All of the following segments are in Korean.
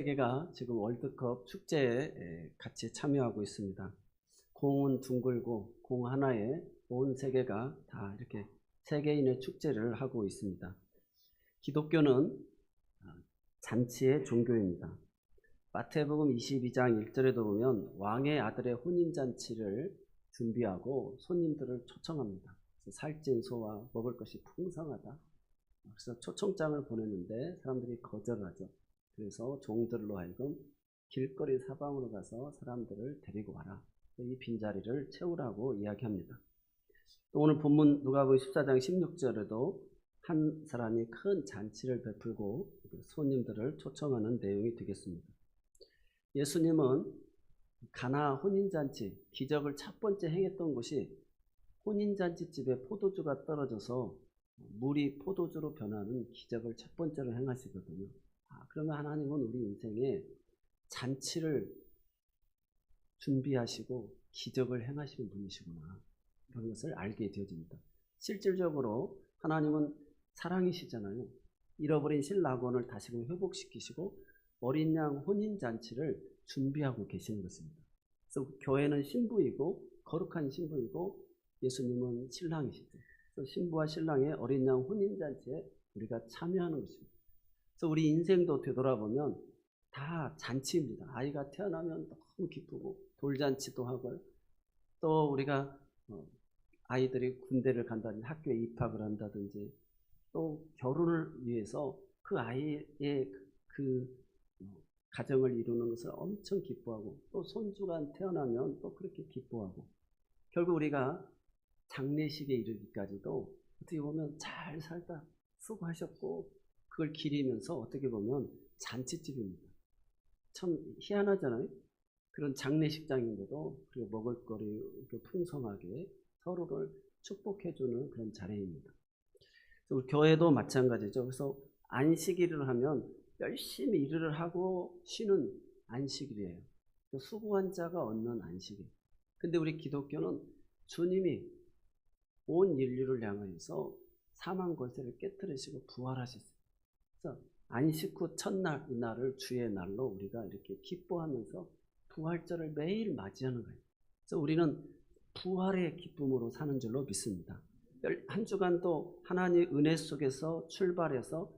세계가 지금 월드컵 축제에 같이 참여하고 있습니다. 공은 둥글고 공 하나에 온 세계가 다 이렇게 세계인의 축제를 하고 있습니다. 기독교는 잔치의 종교입니다. 마태복음 22장 1절에도 보면 왕의 아들의 혼인잔치를 준비하고 손님들을 초청합니다. 살찐 소와 먹을 것이 풍성하다. 그래서 초청장을 보냈는데 사람들이 거절을 하죠. 그래서 종들로 하여금 길거리 사방으로 가서 사람들을 데리고 와라. 이 빈자리를 채우라고 이야기합니다. 또 오늘 본문 누가복음 14장 16절에도 한 사람이 큰 잔치를 베풀고 손님들을 초청하는 내용이 되겠습니다. 예수님은 가나 혼인잔치, 기적을 첫 번째 행했던 곳이 혼인잔치집에 포도주가 떨어져서 물이 포도주로 변하는 기적을 첫 번째로 행하시거든요. 그러면 하나님은 우리 인생에 잔치를 준비하시고 기적을 행하시는 분이시구나. 그런 것을 알게 되어집니다. 실질적으로 하나님은 사랑이시잖아요. 잃어버린 신라곤을 다시금 회복시키시고 어린 양 혼인잔치를 준비하고 계시는 것입니다. 그래서 교회는 신부이고 거룩한 신부이고 예수님은 신랑이시죠. 그래서 신부와 신랑의 어린 양 혼인잔치에 우리가 참여하는 것입니다. 그래서 우리 인생도 되돌아보면 다 잔치입니다. 아이가 태어나면 너무 기쁘고 돌잔치도 하고요. 또 우리가 아이들이 군대를 간다든지 학교에 입학을 한다든지 또 결혼을 위해서 그 아이의 그 가정을 이루는 것을 엄청 기뻐하고 또 손주가 태어나면 또 그렇게 기뻐하고 결국 우리가 장례식에 이르기까지도 어떻게 보면 잘 살다 수고하셨고 그걸 기리면서 어떻게 보면 잔치집입니다. 참 희한하잖아요. 그런 장례식장인데도 그리고 먹을거리 풍성하게 서로를 축복해주는 그런 자리입니다. 우리 교회도 마찬가지죠. 그래서 안식일을 하면 열심히 일을 하고 쉬는 안식일이에요. 수고한 자가 얻는 안식일. 근데 우리 기독교는 주님이 온 인류를 향하여서 사망 권세를 깨뜨리시고 부활하셨어요. 그래서 안식 후 첫날 이날을 주의 날로 우리가 이렇게 기뻐하면서 부활절을 매일 맞이하는 거예요. 그래서 우리는 부활의 기쁨으로 사는 줄로 믿습니다. 한 주간도 하나님의 은혜 속에서 출발해서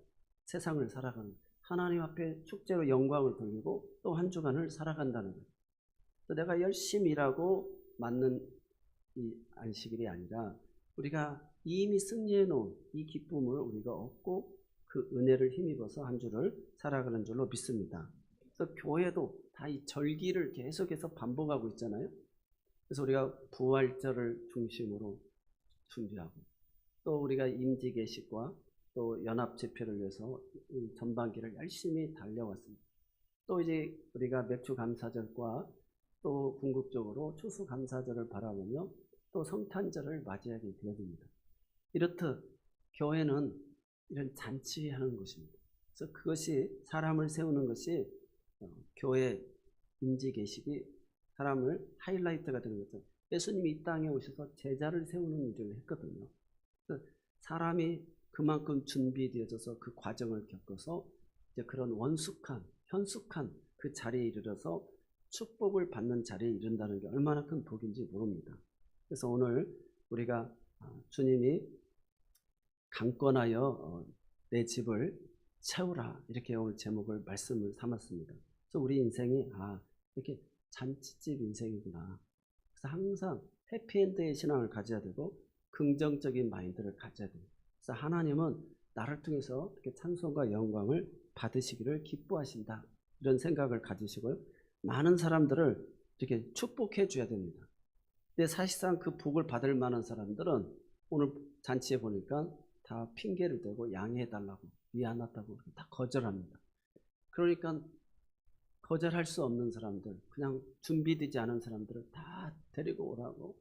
세상을 살아가는 하나님 앞에 축제로 영광을 돌리고 또 한 주간을 살아간다는 거예요. 또 내가 열심히 일하고 맞는 이 안식일이 아니라 우리가 이미 승리해 놓은 이 기쁨을 우리가 얻고 그 은혜를 힘입어서 한 주를 살아가는 줄로 믿습니다. 그래서 교회도 다 이 절기를 계속해서 반복하고 있잖아요. 그래서 우리가 부활절을 중심으로 준비하고 또 우리가 임지개식과 또 연합집회를 위해서 전반기를 열심히 달려왔습니다. 또 이제 우리가 맥주감사절과 또 궁극적으로 추수감사절을 바라보며 또 성탄절을 맞이하게 되어집니다. 이렇듯 교회는 이런 잔치하는 것입니다. 그래서 그것이 사람을 세우는 것이 교회 임지개식이 사람을 하이라이트가 되는 거죠. 예수님이 이 땅에 오셔서 제자를 세우는 일을 했거든요. 사람이 그만큼 준비되어져서 그 과정을 겪어서 이제 그런 원숙한, 현숙한 그 자리에 이르러서 축복을 받는 자리에 이른다는 게 얼마나 큰 복인지 모릅니다. 그래서 오늘 우리가 주님이 강권하여 내 집을 채우라 이렇게 오늘 제목을 말씀을 삼았습니다. 그래서 우리 인생이 이렇게 잔치집 인생이구나. 그래서 항상 해피엔드의 신앙을 가져야 되고 긍정적인 마인드를 가져야 됩니다. 그래서 하나님은 나를 통해서 이렇게 찬송과 영광을 받으시기를 기뻐하신다. 이런 생각을 가지시고요. 많은 사람들을 이렇게 축복해 줘야 됩니다. 근데 사실상 그 복을 받을 만한 사람들은 오늘 잔치에 보니까 다 핑계를 대고 양해해달라고 미안하다고 다 거절합니다. 그러니까 거절할 수 없는 사람들, 그냥 준비되지 않은 사람들을 다 데리고 오라고.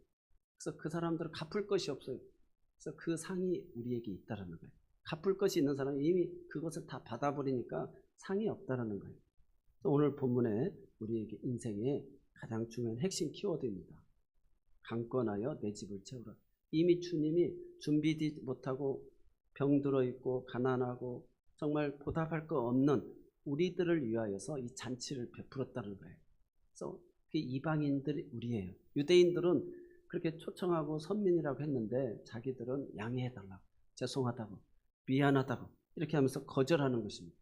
그래서 그 사람들은 갚을 것이 없어요. 그래서 그 상이 우리에게 있다라는 거예요. 갚을 것이 있는 사람이 이미 그것을 다 받아버리니까 상이 없다라는 거예요. 오늘 본문에 우리에게 인생의 가장 중요한 핵심 키워드입니다. 강권하여 내 집을 채우라. 이미 주님이 준비되지 못하고 병들어 있고 가난하고 정말 보답할 거 없는 우리들을 위하여서 이 잔치를 베풀었다는 거예요. 그래서 그 이방인들이 우리예요. 유대인들은 그렇게 초청하고 선민이라고 했는데 자기들은 양해해달라고, 죄송하다고, 미안하다고 이렇게 하면서 거절하는 것입니다.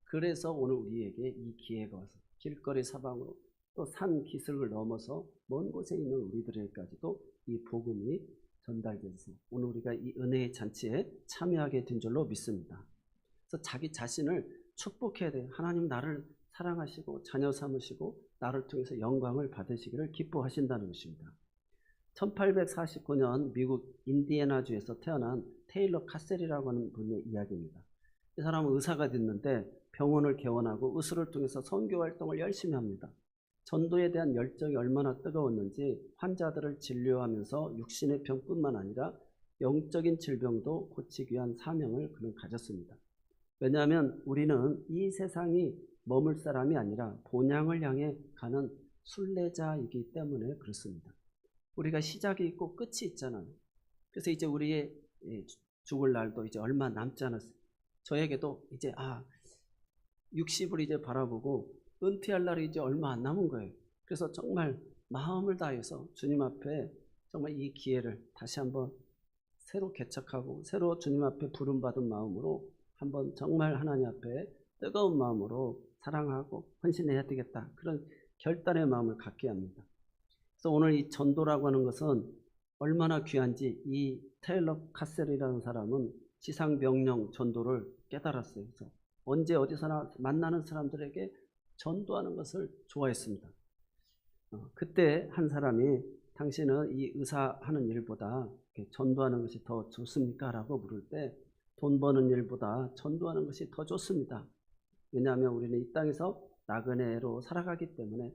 그래서 오늘 우리에게 이 기회가 와서 길거리 사방으로 또 산 기슭을 넘어서 먼 곳에 있는 우리들에게까지도 이 복음이 전달돼서 오늘 우리가 이 은혜의 잔치에 참여하게 된 줄로 믿습니다. 그래서 자기 자신을 축복해야 돼요. 하나님 나를 사랑하시고 자녀 삼으시고 나를 통해서 영광을 받으시기를 기뻐하신다는 것입니다. 1849년 미국 인디애나주에서 태어난 테일러 카셀이라고 하는 분의 이야기입니다. 이 사람은 의사가 됐는데 병원을 개원하고 의술을 통해서 선교 활동을 열심히 합니다. 전도에 대한 열정이 얼마나 뜨거웠는지 환자들을 진료하면서 육신의 병뿐만 아니라 영적인 질병도 고치기 위한 사명을 그는 가졌습니다. 왜냐하면 우리는 이 세상이 머물 사람이 아니라 본향을 향해 가는 순례자이기 때문에 그렇습니다. 우리가 시작이 있고 끝이 있잖아요. 그래서 이제 우리의 죽을 날도 이제 얼마 남지 않았어요. 저에게도 이제 60을 이제 바라보고 은퇴할 날이 이제 얼마 안 남은 거예요. 그래서 정말 마음을 다해서 주님 앞에 정말 이 기회를 다시 한번 새로 개척하고 새로 주님 앞에 부름받은 마음으로 한번 정말 하나님 앞에 뜨거운 마음으로 사랑하고 헌신해야 되겠다. 그런 결단의 마음을 갖게 합니다. 그래서 오늘 이 전도라고 하는 것은 얼마나 귀한지 이 테일러 카셀이라는 사람은 지상 명령 전도를 깨달았어요. 그래서 언제 어디서나 만나는 사람들에게 전도하는 것을 좋아했습니다. 그때 한 사람이 당신은 이 의사하는 일보다 전도하는 것이 더 좋습니까? 라고 물을 때 돈 버는 일보다 전도하는 것이 더 좋습니다. 왜냐하면 우리는 이 땅에서 나그네로 살아가기 때문에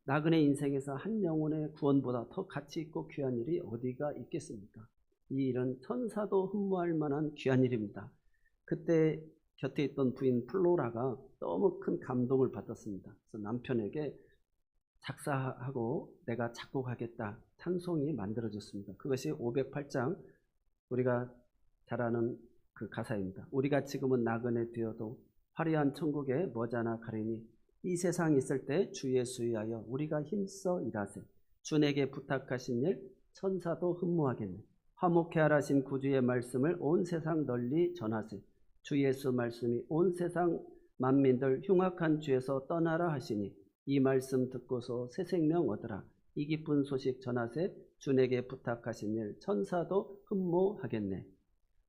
나그네 인생에서 한 영혼의 구원보다 더 가치 있고 귀한 일이 어디가 있겠습니까? 이 일은 천사도 흠모할 만한 귀한 일입니다. 그때 곁에 있던 부인 플로라가 너무 큰 감동을 받았습니다. 그래서 남편에게 작사하고 내가 작곡하겠다 찬송이 만들어졌습니다. 그것이 508장 우리가 잘 아는 그 가사입니다. 우리가 지금은 나그네 되어도 화려한 천국에 머지않아 가리니 이 세상에 있을 때 주 예수 위하여 우리가 힘써 일하세. 주에게 부탁하신 일 천사도 흠모하겠네. 화목해 하라신 구주의 말씀을 온 세상 널리 전하세. 주 예수 말씀이 온 세상 만민들 흉악한 죄에서 떠나라 하시니 이 말씀 듣고서 새 생명 얻으라. 이 기쁜 소식 전하세. 주에게 부탁하신 일 천사도 흠모하겠네.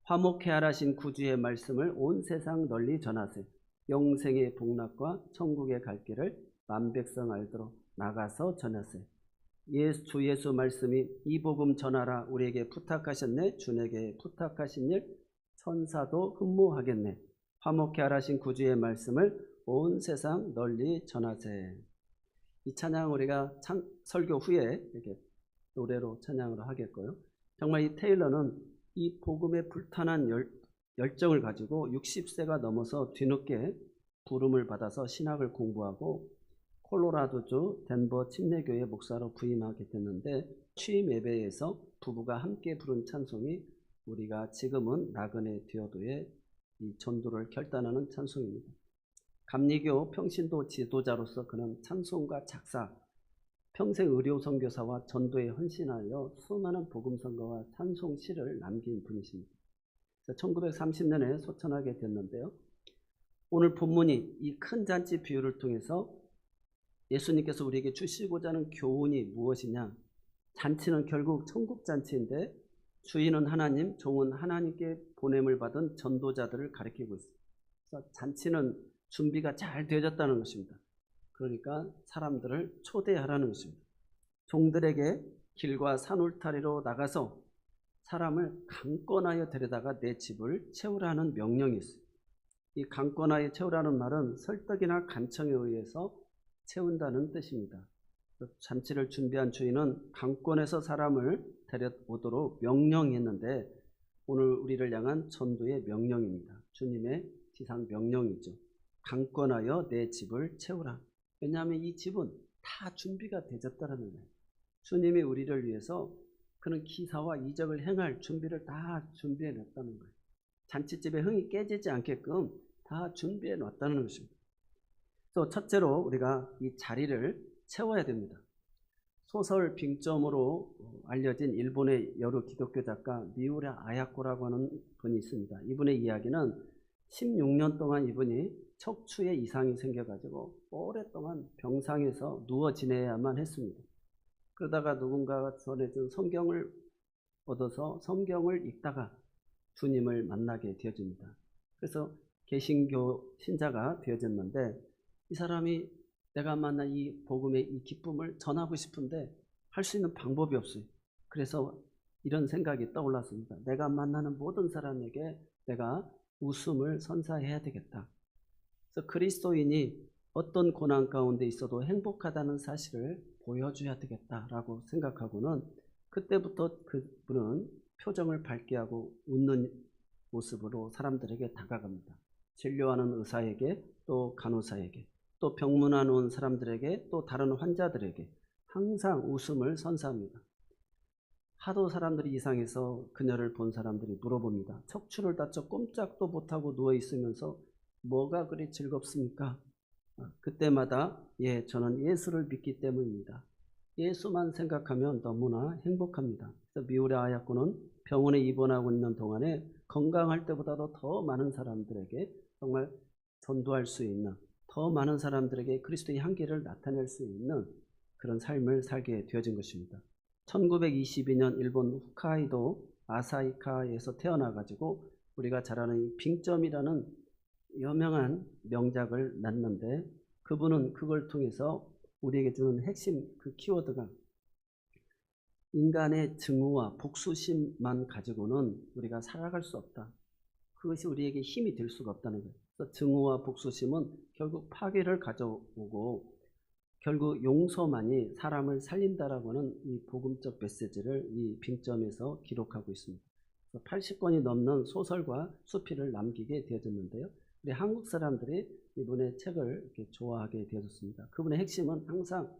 화목해 하라신 구주의 말씀을 온 세상 널리 전하세. 영생의 복락과 천국의 갈 길을 만백성 알도록 나가서 전하세. 주 예수 말씀이 이 복음 전하라 우리에게 부탁하셨네. 주에게 부탁하신 일 천사도 흠모하겠네. 화목해 하라신 구주의 말씀을 온 세상 널리 전하세. 이 찬양 우리가 설교 후에 이렇게 노래로 찬양으로 하겠고요. 정말 이 테일러는 이 복음에 불타는 열정을 가지고 60세가 넘어서 뒤늦게 부름을 받아서 신학을 공부하고 콜로라도주 덴버 침례교회 목사로 부임하게 됐는데 취임 예배에서 부부가 함께 부른 찬송이 우리가 지금은 나그네 되어도의 이 전도를 결단하는 찬송입니다. 감리교 평신도 지도자로서 그는 찬송가 작사, 평생 의료 선교사와 전도에 헌신하여 수많은 복음 선거와 찬송 시를 남긴 분이십니다. 1930년에 소천하게 됐는데요. 오늘 본문이 이 큰 잔치 비유를 통해서 예수님께서 우리에게 주시고자 하는 교훈이 무엇이냐? 잔치는 결국 천국 잔치인데 주인은 하나님, 종은 하나님께 보냄을 받은 전도자들을 가리키고 있습니다. 그래서 잔치는 준비가 잘 되어졌다는 것입니다. 그러니까 사람들을 초대하라는 것입니다. 종들에게 길과 산 울타리로 나가서 사람을 강권하여 데려다가 내 집을 채우라는 명령이 있어요. 이 강권하여 채우라는 말은 설득이나 간청에 의해서 채운다는 뜻입니다. 잔치를 준비한 주인은 강권해서 사람을 데려오도록 명령했는데 오늘 우리를 향한 전도의 명령입니다. 주님의 지상 명령이죠. 강권하여 내 집을 채우라. 왜냐하면 이 집은 다 준비가 되었다는 거예요. 주님이 우리를 위해서 그는 기사와 이적을 행할 준비를 다 준비해 냈다는 거예요. 잔치집에 흥이 깨지지 않게끔 다 준비해 놨다는 것입니다. 또 첫째로 우리가 이 자리를 채워야 됩니다. 소설 빙점으로 알려진 일본의 여러 기독교 작가 미우라 아야코라고 하는 분이 있습니다. 이분의 이야기는 16년 동안 이분이 척추에 이상이 생겨가지고 오랫동안 병상에서 누워 지내야만 했습니다. 그러다가 누군가가 전해준 성경을 얻어서 성경을 읽다가 주님을 만나게 되어집니다. 그래서 개신교 신자가 되어졌는데, 이 사람이 내가 만난 이 복음의 이 기쁨을 전하고 싶은데 할 수 있는 방법이 없어요. 그래서 이런 생각이 떠올랐습니다. 내가 만나는 모든 사람에게 내가 웃음을 선사해야 되겠다. 그래서 그리스도인이 어떤 고난 가운데 있어도 행복하다는 사실을 보여줘야 되겠다라고 생각하고는, 그때부터 그분은 표정을 밝게 하고 웃는 모습으로 사람들에게 다가갑니다. 진료하는 의사에게, 또 간호사에게, 또 병문안 온 사람들에게, 또 다른 환자들에게 항상 웃음을 선사합니다. 하도 사람들이 이상해서 그녀를 본 사람들이 물어봅니다. 척추를 다쳐 꼼짝도 못하고 누워있으면서 뭐가 그리 즐겁습니까? 그때마다 저는 예수를 믿기 때문입니다. 예수만 생각하면 너무나 행복합니다. 그래서 미우라 아야코는 병원에 입원하고 있는 동안에 건강할 때보다도 더 많은 사람들에게 정말 전도할 수 있는, 더 많은 사람들에게 그리스도의 향기를 나타낼 수 있는 그런 삶을 살게 되어진 것입니다. 1922년 일본 홋카이도 아사히카에서 태어나가지고 우리가 잘 아는 이 빙점이라는 유명한 명작을 낳는데, 그분은 그걸 통해서 우리에게 주는 핵심 그 키워드가 인간의 증오와 복수심만 가지고는 우리가 살아갈 수 없다. 그것이 우리에게 힘이 될 수가 없다는 거예요. 그래서 증오와 복수심은 결국 파괴를 가져오고 결국 용서만이 사람을 살린다라고 하는 이 복음적 메시지를 이 빙점에서 기록하고 있습니다. 80권이 넘는 소설과 수필을 남기게 되어졌는데요. 우리 한국 사람들이 이분의 책을 이렇게 좋아하게 되어졌습니다. 그분의 핵심은 항상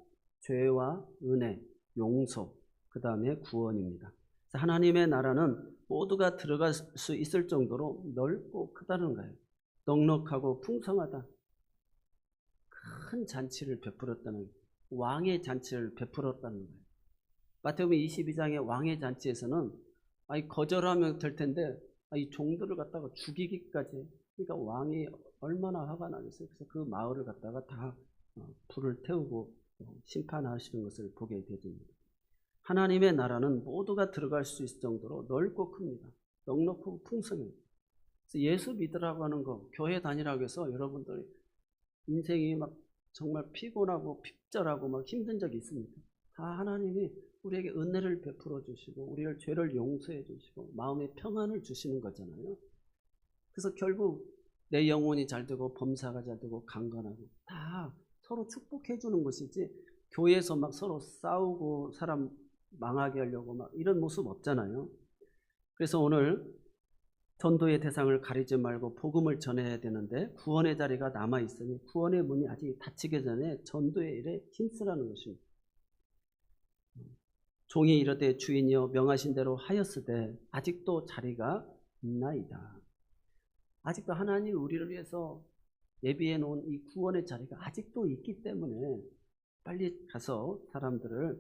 죄와 은혜, 용서, 그 다음에 구원입니다. 하나님의 나라는 모두가 들어갈 수 있을 정도로 넓고 크다는 거예요. 넉넉하고 풍성하다. 큰 잔치를 베풀었다는 거예요. 왕의 잔치를 베풀었다는 거예요. 마태복음 22장의 왕의 잔치에서는 거절하면 될 텐데 이 종들을 갖다가 죽이기까지, 그러니까 왕이 얼마나 화가 나겠어요. 그래서 그 마을을 갖다가 다 불을 태우고 심판하시는 것을 보게 되집니다. 하나님의 나라는 모두가 들어갈 수 있을 정도로 넓고 큽니다. 넉넉하고 풍성해요. 그래서 예수 믿으라고 하는 거, 교회 다니라고 해서 여러분들이 인생이 막 정말 피곤하고 핍절하고 막 힘든 적이 있습니까? 다 하나님이 우리에게 은혜를 베풀어 주시고 우리를 죄를 용서해 주시고 마음의 평안을 주시는 거잖아요. 그래서 결국 내 영혼이 잘 되고 범사가 잘 되고 강건하고 다 서로 축복해 주는 것이지, 교회에서 막 서로 싸우고 사람 망하게 하려고 막 이런 모습 없잖아요. 그래서 오늘 전도의 대상을 가리지 말고 복음을 전해야 되는데 구원의 자리가 남아있으니 구원의 문이 아직 닫히기 전에 전도의 일에 힘쓰라는 것입니다. 종이 이르되 주인이여 명하신 대로 하였으되 아직도 자리가 있나이다. 아직도 하나님이 우리를 위해서 예비해 놓은 이 구원의 자리가 아직도 있기 때문에 빨리 가서 사람들을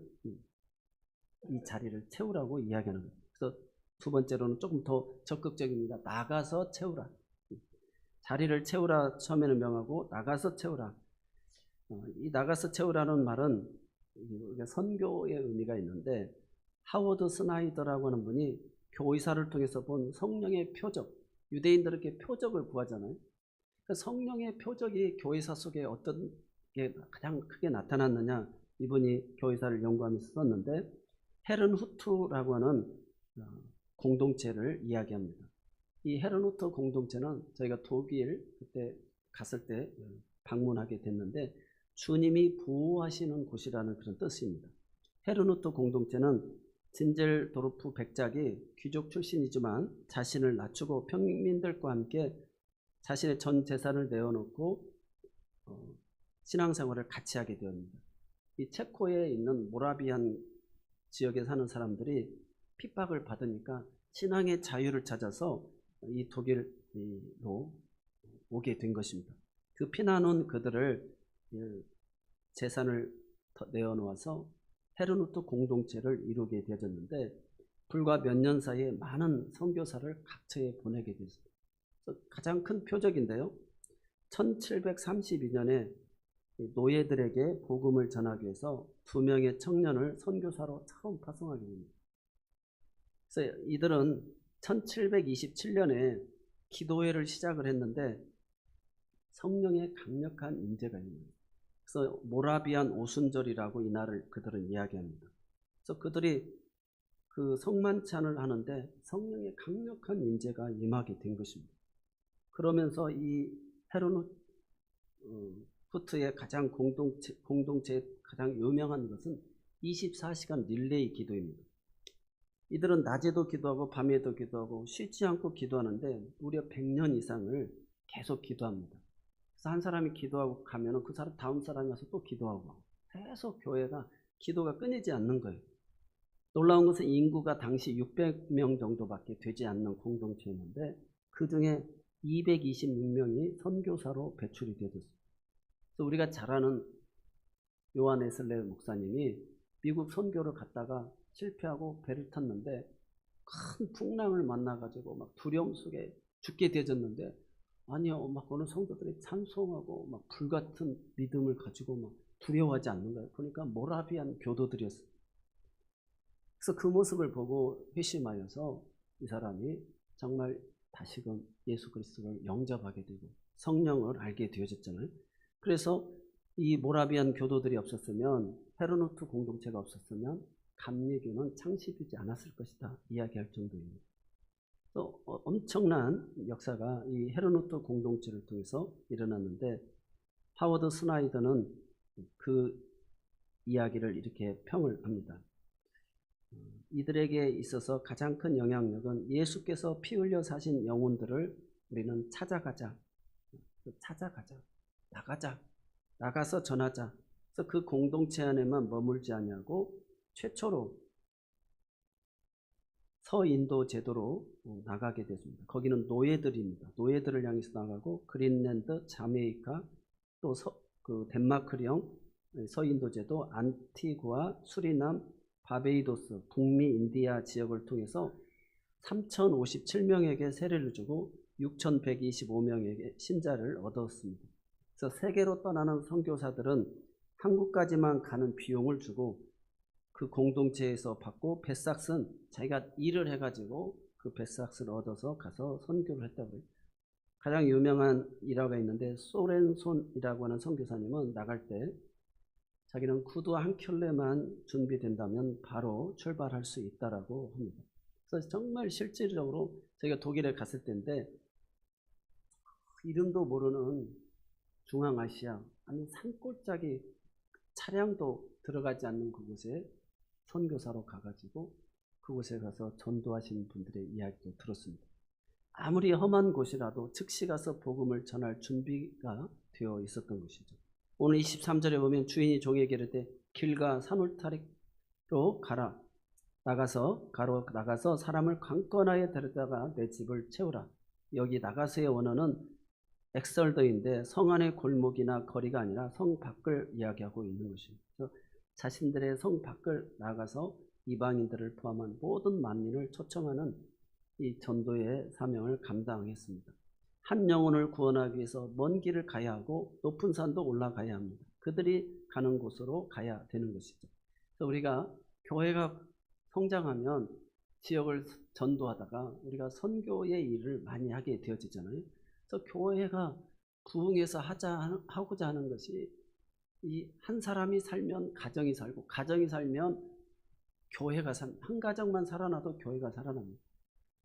이 자리를 채우라고 이야기하는 거예요. 그래서 두 번째로는 조금 더 적극적입니다. 나가서 채우라. 자리를 채우라 처음에는 명하고 나가서 채우라. 이 나가서 채우라는 말은 선교의 의미가 있는데, 하워드 스나이더라고 하는 분이 교의사를 통해서 본 성령의 표적, 유대인들에게 표적을 구하잖아요. 성령의 표적이 교회사 속에 어떤 게 가장 크게 나타났느냐, 이분이 교회사를 연구하면서 썼는데 헤른후트라고 하는 공동체를 이야기합니다. 이 헤른후트 공동체는 저희가 독일 그때 갔을 때 방문하게 됐는데 주님이 보호하시는 곳이라는 그런 뜻입니다. 헤른후트 공동체는 진젤도르프 백작이 귀족 출신이지만 자신을 낮추고 평민들과 함께 자신의 전 재산을 내어놓고 신앙생활을 같이 하게 되었습니다. 이 체코에 있는 모라비안 지역에 사는 사람들이 핍박을 받으니까 신앙의 자유를 찾아서 이 독일로 오게 된 것입니다. 그 피난 온 그들을 재산을 내어놓아서 헤르누트 공동체를 이루게 되어졌는데 불과 몇 년 사이에 많은 선교사를 각처에 보내게 됐습니다. 가장 큰 표적인데요. 1732년에 노예들에게 복음을 전하기 위해서 2명의 청년을 선교사로 처음 파송하게 됩니다. 그래서 이들은 1727년에 기도회를 시작을 했는데 성령의 강력한 임재가 있는 거예요. 그래서 모라비안 오순절이라고 이날을 그들은 이야기합니다. 그래서 그들이 그 성만찬을 하는데 성령의 강력한 임재가 임하게 된 것입니다. 그러면서 이 헤르누트의 가장 공동체의 가장 유명한 것은 24시간 릴레이 기도입니다. 이들은 낮에도 기도하고 밤에도 기도하고 쉬지 않고 기도하는데 무려 100년 이상을 계속 기도합니다. 그래서 한 사람이 기도하고 가면은 그 사람 다음 사람이 와서 또 기도하고 계속 교회가 기도가 끊이지 않는 거예요. 놀라운 것은 인구가 당시 600명 정도밖에 되지 않는 공동체였는데 그 중에 226명이 선교사로 배출이 되었습니다. 그래서 우리가 잘 아는 요한 웨슬레 목사님이 미국 선교를 갔다가 실패하고 배를 탔는데 큰 풍랑을 만나가지고 막 두려움 속에 죽게 되어졌는데 아니요, 막 어느 성도들이 찬송하고 막 불같은 믿음을 가지고 막 두려워하지 않는 거예요. 그러니까 모라비안 교도들이었어요. 그래서 그 모습을 보고 회심하여서 이 사람이 정말 다시금 예수 그리스도를 영접하게 되고 성령을 알게 되어졌잖아요. 그래서 이 모라비안 교도들이 없었으면 헤르누트 공동체가 없었으면 감리교는 창시되지 않았을 것이다 이야기할 정도입니다. 또 엄청난 역사가 이 헤르누트 공동체를 통해서 일어났는데 하워드 스나이더는 그 이야기를 이렇게 평을 합니다. 이들에게 있어서 가장 큰 영향력은 예수께서 피 흘려 사신 영혼들을 우리는 찾아가자, 나가서 전하자. 그래서 그 공동체 안에만 머물지 않냐고 최초로 서인도 제도로 나가게 됐습니다. 거기는 노예들입니다. 노예들을 향해서 나가고 그린랜드, 자메이카, 또 덴마크령 서인도 제도, 안티구아, 수리남, 바베이도스, 북미 인디아 지역을 통해서 3,057명에게 세례를 주고 6,125명에게 신자를 얻었습니다. 그래서 세계로 떠나는 선교사들은 한국까지만 가는 비용을 주고 그 공동체에서 받고 벳삭슨 자기가 일을 해가지고 그 벳삭스를 얻어서 가서 선교를 했다고 해요. 가장 유명한 일화가 있는데 소렌손이라고 하는 선교사님은 나갈 때 자기는 구두 한 켤레만 준비된다면 바로 출발할 수 있다라고 합니다. 그래서 정말 실질적으로 저희가 독일에 갔을 때인데 이름도 모르는 중앙아시아 아니 산골짜기 차량도 들어가지 않는 그곳에 선교사로 가가지고 그곳에 가서 전도하신 분들의 이야기도 들었습니다. 아무리 험한 곳이라도 즉시 가서 복음을 전할 준비가 되어 있었던 것이죠. 오늘 23절에 보면 주인이 종에게 이르되 길가 산울타리로 가라. 나가서 사람을 강권하여 데려다가 내 집을 채우라. 여기 나가서의 원어는 엑설더인데 성 안의 골목이나 거리가 아니라 성 밖을 이야기하고 있는 것입니다. 그래서 자신들의 성 밖을 나가서 이방인들을 포함한 모든 만민을 초청하는 이 전도의 사명을 감당했습니다. 한 영혼을 구원하기 위해서 먼 길을 가야 하고 높은 산도 올라가야 합니다. 그들이 가는 곳으로 가야 되는 것이죠. 그래서 우리가 교회가 성장하면 지역을 전도하다가 우리가 선교의 일을 많이 하게 되어지잖아요. 그래서 교회가 부흥해서 하고자 하는 것이 이 한 사람이 살면 가정이 살고 가정이 살면 교회가 한 가정만 살아나도 교회가 살아납니다.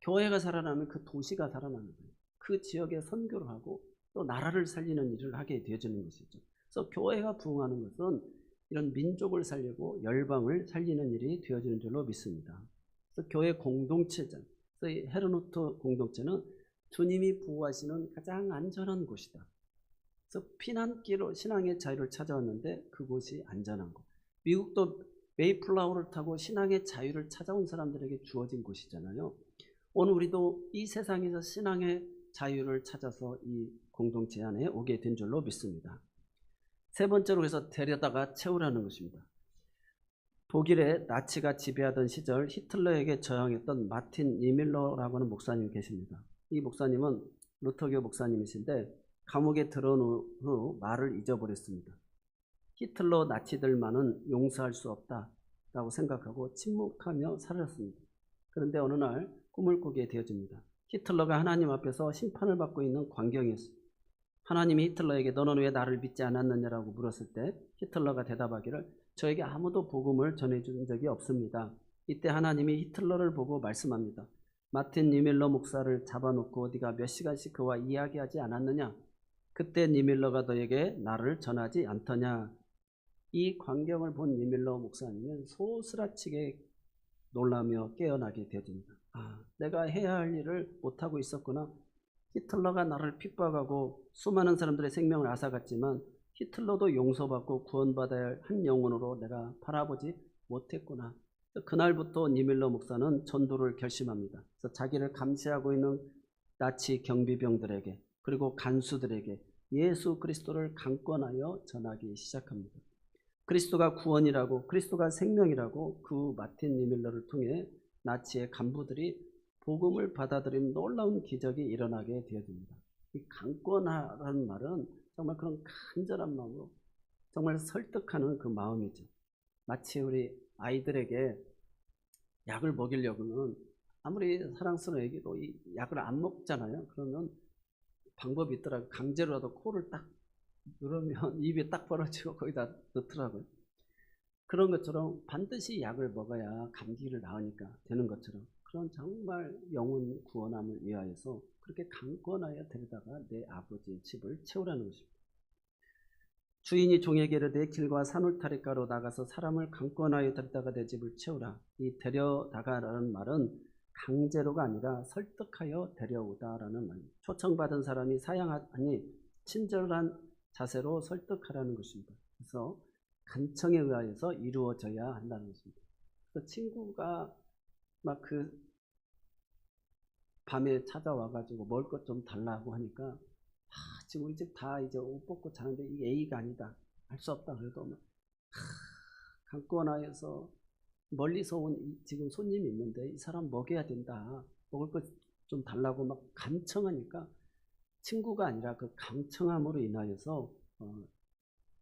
교회가 살아나면 그 도시가 살아나는 거예요. 그 지역에 선교를 하고 또 나라를 살리는 일을 하게 되어지는 것이죠. 그래서 교회가 부흥하는 것은 이런 민족을 살리고 열방을 살리는 일이 되어지는 줄로 믿습니다. 그래서 교회 공동체죠. 그래서 이 헤르누트 공동체는 주님이 보호하시는 가장 안전한 곳이다. 그래서 피난길로 신앙의 자유를 찾아왔는데 그곳이 안전한 곳. 미국도 메이플라워를 타고 신앙의 자유를 찾아온 사람들에게 주어진 곳이잖아요. 오늘 우리도 이 세상에서 신앙의 자유를 찾아서 이 공동체 안에 오게 된 줄로 믿습니다. 세 번째로 해서 데려다가 채우라는 것입니다. 독일의 나치가 지배하던 시절 히틀러에게 저항했던 마틴 니밀러라고 하는 목사님이 계십니다. 이 목사님은 루터교 목사님이신데 감옥에 들어온 후 말을 잊어버렸습니다. 히틀러 나치들만은 용서할 수 없다라고 생각하고 침묵하며 살았습니다. 그런데 어느 날 꿈을 꾸게 되어집니다. 히틀러가 하나님 앞에서 심판을 받고 있는 광경이었습니다. 하나님이 히틀러에게 너는 왜 나를 믿지 않았느냐라고 물었을 때 히틀러가 대답하기를 저에게 아무도 복음을 전해준 적이 없습니다. 이때 하나님이 히틀러를 보고 말씀합니다. 마틴 니밀러 목사를 잡아놓고 네가 몇 시간씩 그와 이야기하지 않았느냐? 그때 니밀러가 너에게 나를 전하지 않더냐? 이 광경을 본 니밀러 목사님은 소스라치게 놀라며 깨어나게 되어집니다. 내가 해야 할 일을 못하고 있었구나. 히틀러가 나를 핍박하고 수많은 사람들의 생명을 앗아갔지만 히틀러도 용서받고 구원받아야 할 한 영혼으로 내가 바라보지 못했구나. 그날부터 니밀러 목사는 전도를 결심합니다. 그래서 자기를 감시하고 있는 나치 경비병들에게 그리고 간수들에게 예수 그리스도를 강권하여 전하기 시작합니다. 그리스도가 구원이라고 그리스도가 생명이라고 그 마틴 니밀러를 통해 나치의 간부들이 복음을 받아들이는 놀라운 기적이 일어나게 되어집니다. 이 강권하라는 말은 정말 그런 간절한 마음으로 정말 설득하는 그 마음이죠. 마치 우리 아이들에게 약을 먹이려고는 아무리 사랑스러운 애기도 이 약을 안 먹잖아요. 그러면 방법이 있더라고요. 강제로라도 코를 딱 누르면 입이 딱 벌어지고 거기다 넣더라고요. 그런 것처럼 반드시 약을 먹어야 감기를 나으니까 되는 것처럼 그런 정말 영혼 구원함을 위하여서 그렇게 강권하여 데려다가 내 아버지의 집을 채우라는 것입니다. 주인이 종에게 이르되 길과 산울타리가로 나가서 사람을 강권하여 데려다가 내 집을 채우라. 이 데려다가라는 말은 강제로가 아니라 설득하여 데려오다라는 말입니다. 초청받은 사람이 사양하니 친절한 자세로 설득하라는 것입니다. 그래서 간청에 의하여서 이루어져야 한다는 것입니다. 그래서 친구가 막 그 밤에 찾아와가지고 먹을 것 좀 달라고 하니까 지금 우리 집 다 이제 옷 벗고 자는데 이 A가 아니다. 할 수 없다. 그래도 막 강권하여서 멀리서 온 지금 손님이 있는데 이 사람 먹여야 된다. 먹을 것 좀 달라고 막 간청하니까 친구가 아니라 그 강청함으로 인하여서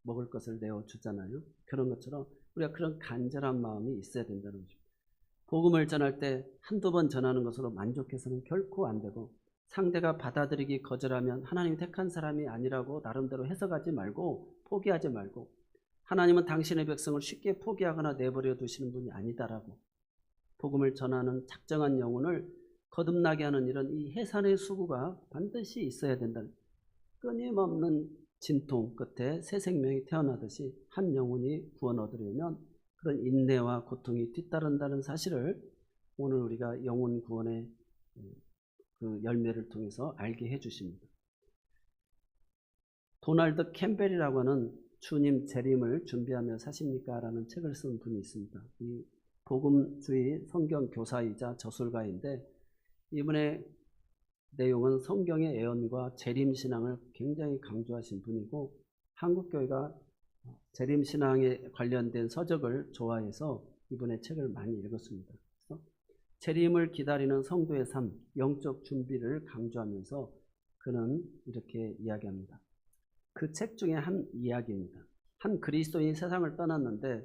먹을 것을 내어주잖아요. 그런 것처럼 우리가 그런 간절한 마음이 있어야 된다는 것입니다. 복음을 전할 때 한두 번 전하는 것으로 만족해서는 결코 안 되고 상대가 받아들이기 거절하면 하나님이 택한 사람이 아니라고 나름대로 해석하지 말고 포기하지 말고 하나님은 당신의 백성을 쉽게 포기하거나 내버려 두시는 분이 아니다라고 복음을 전하는 작정한 영혼을 거듭나게 하는 이런 이 해산의 수고가 반드시 있어야 된다는 끊임없는 진통 끝에 새 생명이 태어나듯이 한 영혼이 구원 얻으려면 그런 인내와 고통이 뒤따른다는 사실을 오늘 우리가 영혼 구원의 그 열매를 통해서 알게 해주십니다. 도널드 캠벨이라고 하는 주님 재림을 준비하며 사십니까? 라는 책을 쓴 분이 있습니다. 이 복음주의 성경 교사이자 저술가인데 이분의 내용은 성경의 예언과 재림신앙을 굉장히 강조하신 분이고 한국교회가 재림신앙에 관련된 서적을 좋아해서 이분의 책을 많이 읽었습니다. 그래서 재림을 기다리는 성도의 삶, 영적 준비를 강조하면서 그는 이렇게 이야기합니다. 그 책 중에 한 이야기입니다. 한 그리스도인이 세상을 떠났는데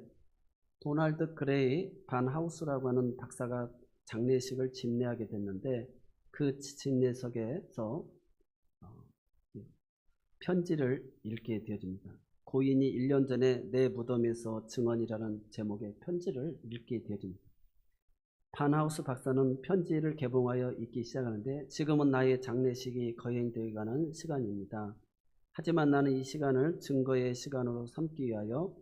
도널드 그레이 반 하우스라고 하는 박사가 장례식을 집례하게 됐는데 그 집례석에서 편지를 읽게 되어집니다. 고인이 1년 전에 내 무덤에서 증언이라는 제목의 편지를 읽게 되어집니다. 반하우스 박사는 편지를 개봉하여 읽기 시작하는데 지금은 나의 장례식이 거행되어 가는 시간입니다. 하지만 나는 이 시간을 증거의 시간으로 삼기 위하여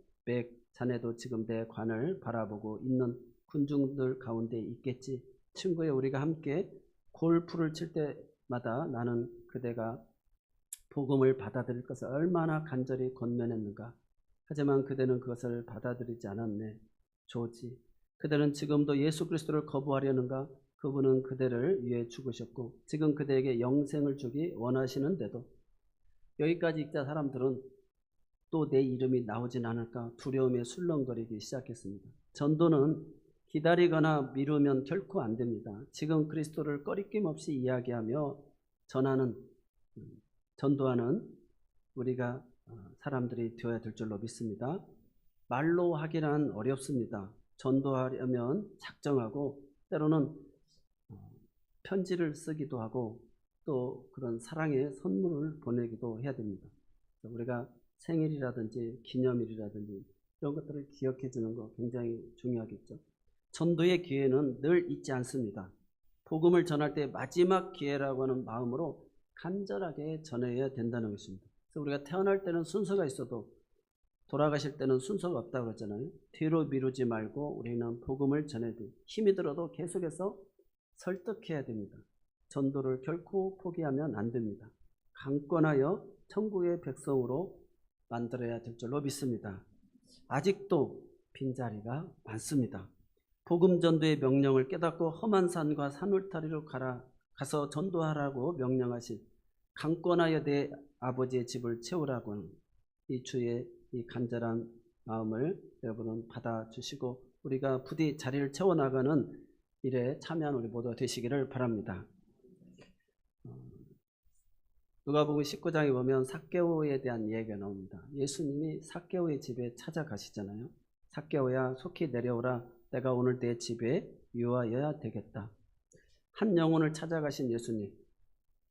자네도 지금 내 관을 바라보고 있는 군중들 가운데 있겠지. 친구여 우리가 함께 골프를 칠 때마다 나는 그대가 복음을 받아들일 것을 얼마나 간절히 권면했는가. 하지만 그대는 그것을 받아들이지 않았네. 조지. 그대는 지금도 예수 그리스도를 거부하려는가? 그분은 그대를 위해 죽으셨고 지금 그대에게 영생을 주기 원하시는데도 여기까지 읽자 사람들은 또 내 이름이 나오진 않을까 두려움에 술렁거리기 시작했습니다. 전도는 기다리거나 미루면 결코 안 됩니다. 지금 그리스도를 꺼리낌 없이 이야기하며 전도하는 우리가 사람들이 되어야 될 줄로 믿습니다. 말로 하기란 어렵습니다. 전도하려면 작정하고 때로는 편지를 쓰기도 하고 또 그런 사랑의 선물을 보내기도 해야 됩니다. 우리가 생일이라든지 기념일이라든지 이런 것들을 기억해 주는 거 굉장히 중요하겠죠. 전도의 기회는 늘 있지 않습니다. 복음을 전할 때 마지막 기회라고 하는 마음으로 간절하게 전해야 된다는 것입니다. 그래서 우리가 태어날 때는 순서가 있어도 돌아가실 때는 순서가 없다고 그랬잖아요. 뒤로 미루지 말고 우리는 복음을 전해야 돼요. 힘이 들어도 계속해서 설득해야 됩니다. 전도를 결코 포기하면 안 됩니다. 강권하여 천국의 백성으로 만들어야 될 줄로 믿습니다. 아직도 빈자리가 많습니다. 복음 전도의 명령을 깨닫고 험한 산과 산울타리로 가서 전도하라고 명령하신 강권하여 내 아버지의 집을 채우라고 하는 이 주의 이 간절한 마음을 여러분은 받아주시고 우리가 부디 자리를 채워나가는 일에 참여한 우리 모두가 되시기를 바랍니다. 누가복음 19장에 보면 삭개오에 대한 이야기가 나옵니다. 예수님이 삭개오의 집에 찾아가시잖아요. 삭개오야 속히 내려오라. 내가 오늘 내 집에 유하여야 되겠다. 한 영혼을 찾아가신 예수님.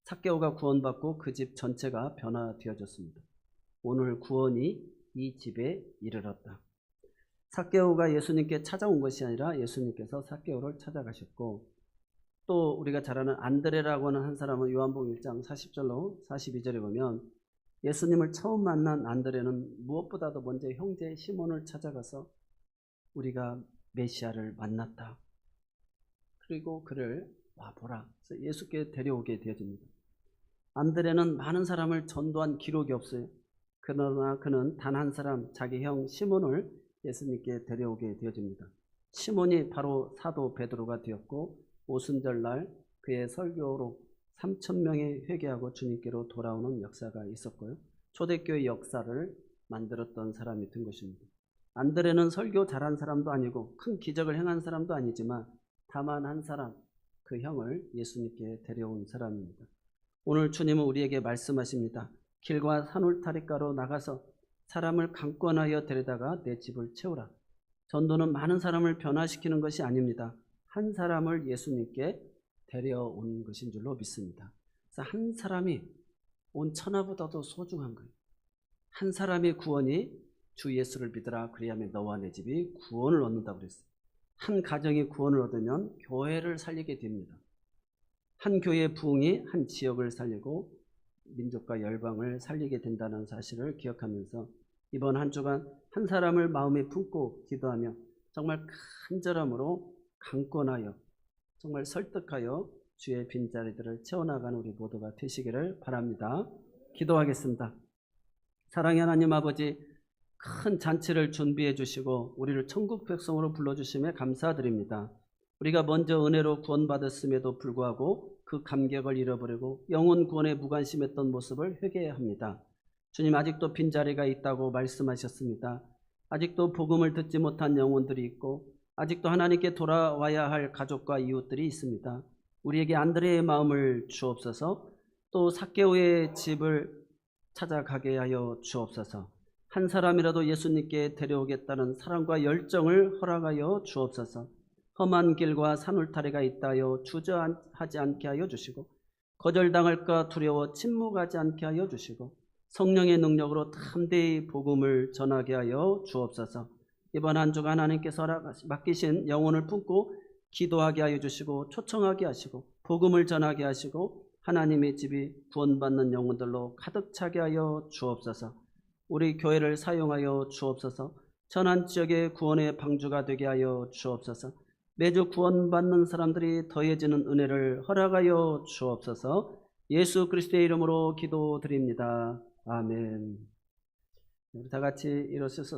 삭개오가 구원받고 그 집 전체가 변화되어졌습니다. 오늘 구원이 이 집에 이르렀다. 삭개오가 예수님께 찾아온 것이 아니라 예수님께서 삭개오를 찾아가셨고 또 우리가 잘 아는 안드레라고 하는 한 사람은 요한복음 1장 40절로 42절에 보면 예수님을 처음 만난 안드레는 무엇보다도 먼저 형제 시몬을 찾아가서 우리가 메시아를 만났다. 그리고 그를 와보라. 그래서 예수께 데려오게 되어집니다. 안드레는 많은 사람을 전도한 기록이 없어요. 그러나 그는 단 한 사람 자기 형 시몬을 예수님께 데려오게 되어집니다. 시몬이 바로 사도 베드로가 되었고 오순절날 그의 설교로 3,000명이 회개하고 주님께로 돌아오는 역사가 있었고요. 초대교회 역사를 만들었던 사람이 된 것입니다. 안드레는 설교 잘한 사람도 아니고 큰 기적을 행한 사람도 아니지만 다만 한 사람, 그 형을 예수님께 데려온 사람입니다. 오늘 주님은 우리에게 말씀하십니다. 길과 산울타리가로 나가서 사람을 강권하여 데려다가 내 집을 채우라. 전도는 많은 사람을 변화시키는 것이 아닙니다. 한 사람을 예수님께 데려오는 것인 줄로 믿습니다. 그래서 한 사람이 온 천하보다도 소중한 거예요. 한 사람의 구원이 주 예수를 믿으라 그리하면 너와 내 집이 구원을 얻는다고 그랬어요. 한 가정이 구원을 얻으면 교회를 살리게 됩니다. 한 교회의 부흥이 한 지역을 살리고 민족과 열방을 살리게 된다는 사실을 기억하면서 이번 한 주간 한 사람을 마음에 품고 기도하며 정말 간절함으로 강권하여 정말 설득하여 주의 빈자리들을 채워나가는 우리 모두가 되시기를 바랍니다. 기도하겠습니다. 사랑의 하나님 아버지, 큰 잔치를 준비해 주시고 우리를 천국 백성으로 불러주심에 감사드립니다. 우리가 먼저 은혜로 구원받았음에도 불구하고 그 감격을 잃어버리고 영혼 구원에 무관심했던 모습을 회개합니다. 주님, 아직도 빈자리가 있다고 말씀하셨습니다. 아직도 복음을 듣지 못한 영혼들이 있고 아직도 하나님께 돌아와야 할 가족과 이웃들이 있습니다. 우리에게 안드레의 마음을 주옵소서. 또 삭개오의 집을 찾아가게 하여 주옵소서. 한 사람이라도 예수님께 데려오겠다는 사랑과 열정을 허락하여 주옵소서. 험한 길과 산울타리가 있다여 주저하지 않게 하여 주시고 거절당할까 두려워 침묵하지 않게 하여 주시고 성령의 능력으로 담대히 복음을 전하게 하여 주옵소서. 이번 한 주간 하나님께서 맡기신 영혼을 품고 기도하게 하여 주시고 초청하게 하시고 복음을 전하게 하시고 하나님의 집이 구원받는 영혼들로 가득 차게 하여 주옵소서. 우리 교회를 사용하여 주옵소서. 전한 지역의 구원의 방주가 되게 하여 주옵소서. 매주 구원받는 사람들이 더해지는 은혜를 허락하여 주옵소서. 예수 그리스도의 이름으로 기도드립니다. 아멘. 우리 다 같이 일어서서